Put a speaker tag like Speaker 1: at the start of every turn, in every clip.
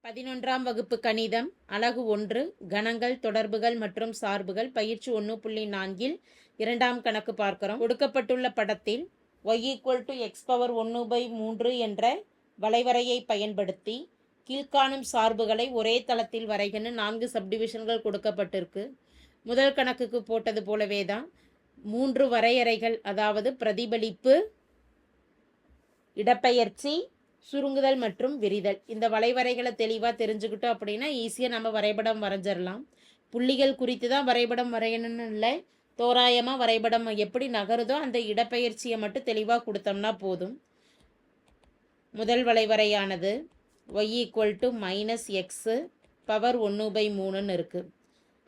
Speaker 1: 11ஆம் வகுப்பு கணிதம் அலகு 1 கணங்கள் தொடர்புகள் மற்றும் சார்புகள் பயிற்சி 1.4இல் இரண்டாம் கணக்கு பார்க்கிறோம். கொடுக்கப்பட்டுள்ள படத்தில் y = x⁻1/3 என்ற வளைவரையை பயன்படுத்தி கீழ்காணும் சார்புகளை ஒரே தளத்தில் வரைகன்னு 4 சப்டிவிஷன்கள் கொடுக்கப்பட்டிருக்கு. முதல் கணக்குக்கு போட்டது போலவே தான் 3 வரையறைகள், அதாவது பிரதிபலிப்பு, இடப்பெயர்ச்சி, சுருங்குதல் மற்றும் விரிதல். இந்த வளைவரைகளை தெளிவாக தெரிஞ்சுக்கிட்டோம் அப்படின்னா ஈஸியாக நம்ம வரைபடம் வரைஞ்சிடலாம். புள்ளிகள் குறித்து தான் வரைபடம் வரையணும்னு இல்லை, தோராயமாக வரைபடம் எப்படி நகருதோ அந்த இடப்பெயர்ச்சியை மட்டும் தெளிவாக கொடுத்தோம்னா போதும். முதல் வளைவரையானது y = -x⁻1/3 இருக்குது.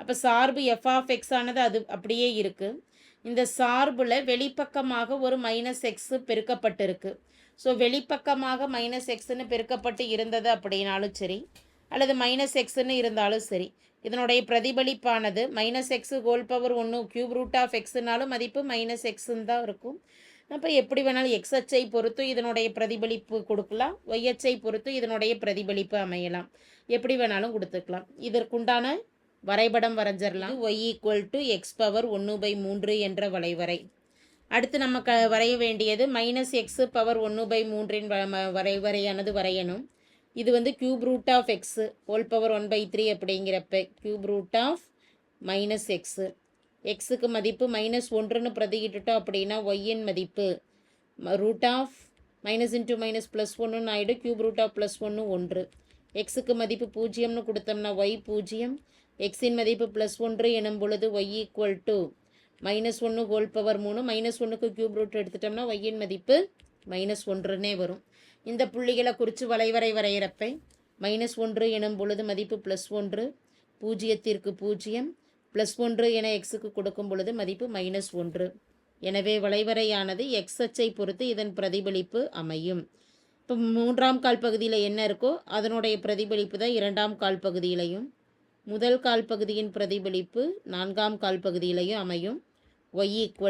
Speaker 1: அப்போ சார்பு f(x) ஆனது அது அப்படியே இருக்குது. இந்த சார்பில் வெளிப்பக்கமாக ஒரு -x பெருக்கப்பட்டிருக்கு. ஸோ வெளிப்பக்கமாக -xன்னு பெருக்கப்பட்டு இருந்தது அப்படின்னாலும் சரி, அல்லது -xன்னு இருந்தாலும் சரி, இதனுடைய பிரதிபலிப்பானது -x⁻1³ மதிப்பு -xன்னு தான் இருக்கும். அப்போ எப்படி வேணாலும் x அச்சை பொறுத்து இதனுடைய பிரதிபலிப்பு கொடுக்கலாம், y அச்சை பொறுத்து இதனுடைய பிரதிபலிப்பு அமையலாம், எப்படி வேணாலும் கொடுத்துக்கலாம். இதற்குண்டான வரைபடம் வரைஞ்சிடலாம். y = x⁻1/3 என்ற வளைவரை. அடுத்து நம்ம வரைய வேண்டியது -x⁻1/3இன் வரைவரையானது வரையணும். இது வந்து ⁵x (1/3) அப்படிங்கிறப்ப ⁵ -x, எக்ஸுக்கு மதிப்பு -1ன்னு பிரதிக்கிட்டுட்டோம் அப்படின்னா ஒய்யின் மதிப்பு √(−⁻+1) ஆகிடும். ⁵1 1. எக்ஸுக்கு மதிப்பு 0ன்னு கொடுத்தோம்னா ஒய் 0, எக்ஸின் மதிப்பு +1 எனும் பொழுது y = -1/3. -1க்கு ⁵ எடுத்துட்டோம்னா ஒய்யின் மதிப்பு -1ன்னே வரும். இந்த புள்ளிகளை குறித்து வளைவரை வரைகிறப்ப -1 எனும் பொழுது மதிப்பு +1, 0க்கு 0, +1 என எக்ஸுக்கு கொடுக்கும் பொழுது மதிப்பு -1. எனவே வளைவரையானது எக்ஸ் அச்சை பொறுத்து இதன் பிரதிபலிப்பு அமையும். இப்போ 3ஆம் கால் பகுதியில் என்ன இருக்கோ அதனுடைய பிரதிபலிப்பு தான் 2ஆம் கால் பகுதியிலையும், முதல் கால் பகுதியின் பிரதிபலிப்பு 4ஆம் கால் பகுதியிலையும் அமையும். y =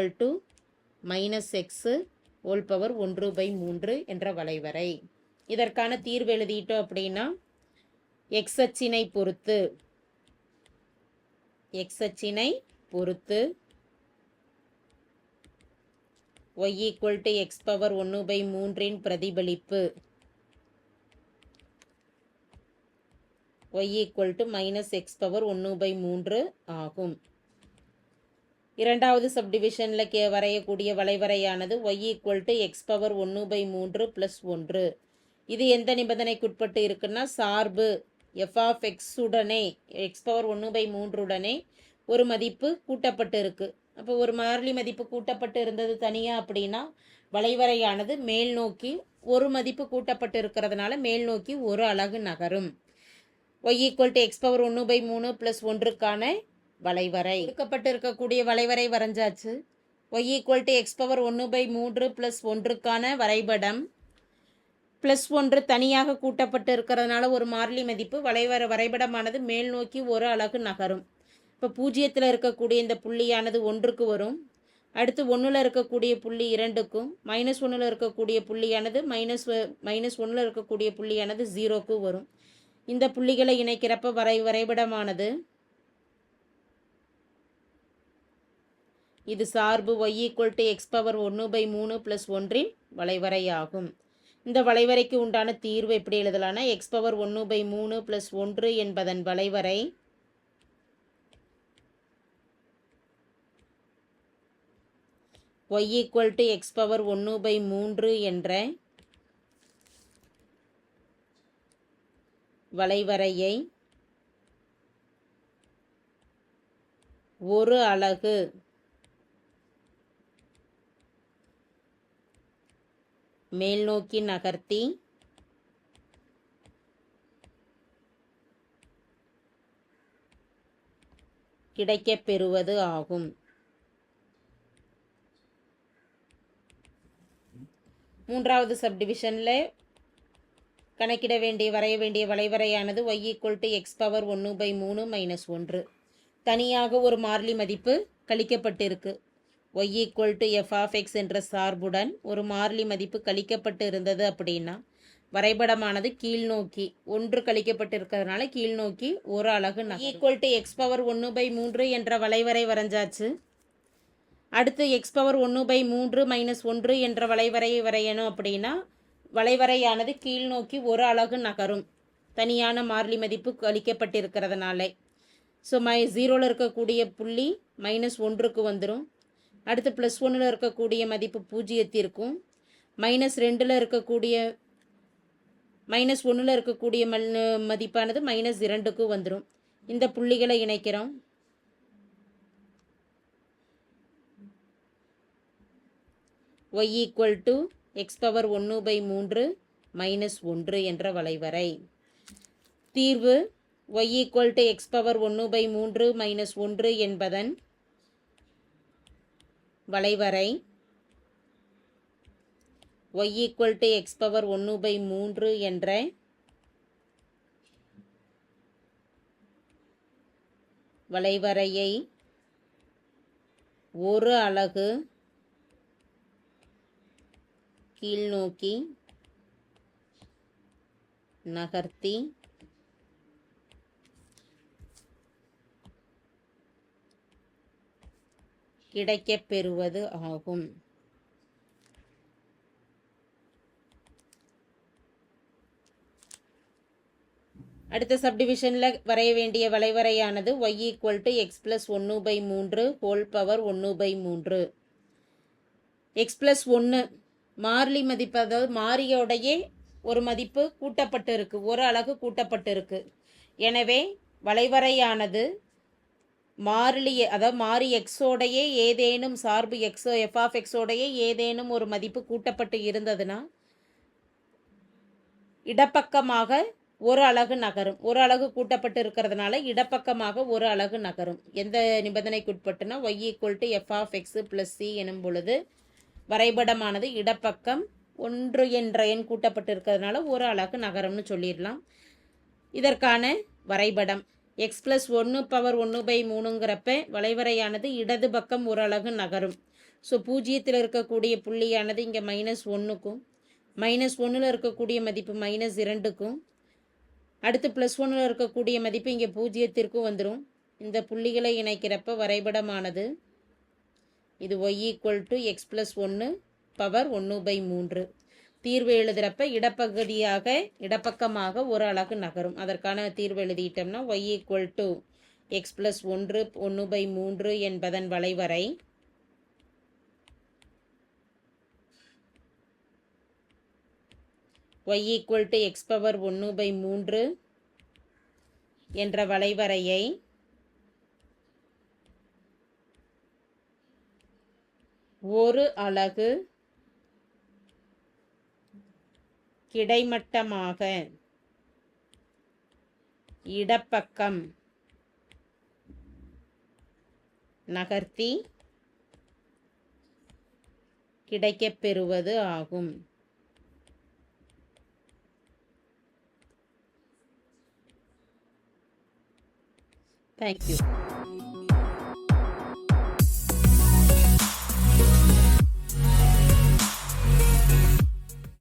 Speaker 1: -x⁻1/3 என்ற வளைவரை. இதற்கான தீர்வு எழுதிட்டோம் அப்படின்னா x அச்சினை பொறுத்து y = x⁻1/3இன் பிரதிபலிப்பு y = -x⁻1/3 ஆகும். இரண்டாவது சப்டிவிஷனில் வரையக்கூடிய வளைவரையானது y = x⁻1/3 + 1. இது எந்த நிபந்தனைக்குட்பட்டு இருக்குன்னா, சார்பு f(x) உடனே x⁻1/3 உடனே ஒரு மதிப்பு கூட்டப்பட்டு இருக்கு. அப்போ ஒரு மாறிலி மதிப்பு கூட்டப்பட்டு இருந்தது தனியாக அப்படின்னா வளைவரையானது மேல் நோக்கி ஒரு மதிப்பு கூட்டப்பட்டு இருக்கிறதுனால மேல் நோக்கி ஒரு அலகு நகரும். y = x⁻1/3 + 1க்கான வளைவரை. கொடுக்கப்பட்டு இருக்கக்கூடிய வளைவரை வரைஞ்சாச்சு. y = x⁻1/3 + 1க்கான வரைபடம் +1 தனியாக கூட்டப்பட்டு இருக்கிறதுனால ஒரு மாறிலி மதிப்பு வரைபடமானது மேல் நோக்கி ஒரு அலகு நகரும். இப்போ 0ல் இருக்கக்கூடிய இந்த புள்ளியானது 1க்கு வரும். அடுத்து 1ல் இருக்கக்கூடிய புள்ளி 2க்கும், -1ல் இருக்கக்கூடிய புள்ளியானது -1ல் இருக்கக்கூடிய புள்ளியானது 0க்கு வரும். இந்த புள்ளிகளை இணைக்கிறப்ப வரைபடமானது இது சார்பு y = x⁻1/3 + 1இன் வளைவரையாகும். இந்த வளைவரைக்கு உண்டான தீர்வு எப்படி எழுதலாம்னா, x⁻1/3 + 1 என்பதன் வளைவரை y = x⁻1/3 என்ற வளைவரையை ஒரு அலகு மேல் நோக்கி நகர்த்தி கிடைக்கப் பெறுவது ஆகும். மூன்றாவது சப்டிவிஷனில் கணக்கிட வரைய வேண்டிய வளைவரையானது y = x⁻1/3 - 1. தனியாக ஒரு மாறிலி மதிப்பு கழிக்கப்பட்டிருக்கு. y = f(x) என்ற சார்புடன் ஒரு மாறிலி மதிப்பு கழிக்கப்பட்டு இருந்தது அப்படின்னா வரைபடமானது கீழ்நோக்கி 1 கழிக்கப்பட்டிருக்கிறதுனால கீழ்நோக்கி ஒரு அலகு ஈக்குவல் டு எக்ஸ் பவர் 1/3 என்ற வளைவரை வரைஞ்சாச்சு. அடுத்து எக்ஸ் பவர் 1/3 - 1 என்ற வளைவரையை வரையணும் அப்படின்னா வளைவரையானது கீழ்நோக்கி ஒரு அலகு நகரும், தனியான மாறிலி மதிப்பு கழிக்கப்பட்டிருக்கிறதுனால. ஸோ 0ல் இருக்கக்கூடிய புள்ளி -1க்கு வந்துடும். அடுத்து +1ல் இருக்கக்கூடிய மதிப்பு 0த்திற்கும், -2ல் இருக்கக்கூடிய -1ல் இருக்கக்கூடிய மதிப்பானது -2க்கும் வந்துடும். இந்த புள்ளிகளை இணைக்கிறோம். y equal to X power 1/3 - 1 என்ற வளைவரை. தீர்வு y equal to X power 1/3 - 1 என்பதன் வளைவரை y equal to X power 1/3 என்ற வளைவரையை ஒரு அலகு கீழ்நோக்கி நகர்த்தி கிடைக்கப் பெறுவது ஆகும். அடுத்த சப்டிவிஷனில் வரைய வேண்டிய வளைவரையானது y equal to X plus 1/3 whole power 1/3. X plus 1 மாறிலி மதிப்பு, அதாவது மாறியோடையே ஒரு மதிப்பு கூட்டப்பட்டு இருக்கு, ஒரு அலகு கூட்டப்பட்டு இருக்கு. எனவே வளைவரையானது மாறிலி, அதாவது மாறி எக்ஸோடையே ஏதேனும் சார்பு எக்ஸோ f(x)ஓடையே ஏதேனும் ஒரு மதிப்பு கூட்டப்பட்டு இருந்ததுன்னா இடப்பக்கமாக ஒரு அலகு நகரும். ஒரு அலகு கூட்டப்பட்டு இருக்கிறதுனால இடப்பக்கமாக ஒரு அலகு நகரும். எந்த நிபந்தனைக்குட்பட்டுனா y equal to f(x + c) எனும் பொழுது வரைபடமானது இடப்பக்கம் 1 என்ற எண் கூட்டப்பட்டு இருக்கிறதுனால ஒரு அலகு நகரம்னு சொல்லிடலாம். இதற்கான வரைபடம் எக்ஸ் ப்ளஸ் 1/1/3ங்கிறப்ப வளைவரையானது இடது பக்கம் ஒரு அலகு நகரும். ஸோ 0த்தில் இருக்கக்கூடிய புள்ளியானது இங்கே -1க்கும், -1ல் இருக்கக்கூடிய மதிப்பு -2க்கும், அடுத்து +1ல் இருக்கக்கூடிய மதிப்பு இங்கே 0த்திற்கும் வந்துடும். இந்த புள்ளிகளை இணைக்கிறப்ப வரைபடமானது இது y equal to X plus 1/1/3. தீர்வு எழுதுகிறப்ப இடப்பக்கமாக ஒரு அலகு நகரும். அதற்கான தீர்வு எழுதிட்டோம்னா y equal to X plus 1/3 என்பதன் வளைவரை y equal to X power 1/3 என்ற வளைவரையை ஒரு அலகு கிடைமட்டமாக இடப்பக்கம் நகர்த்தி கிடைக்கப் பெறுவது ஆகும். Thank you.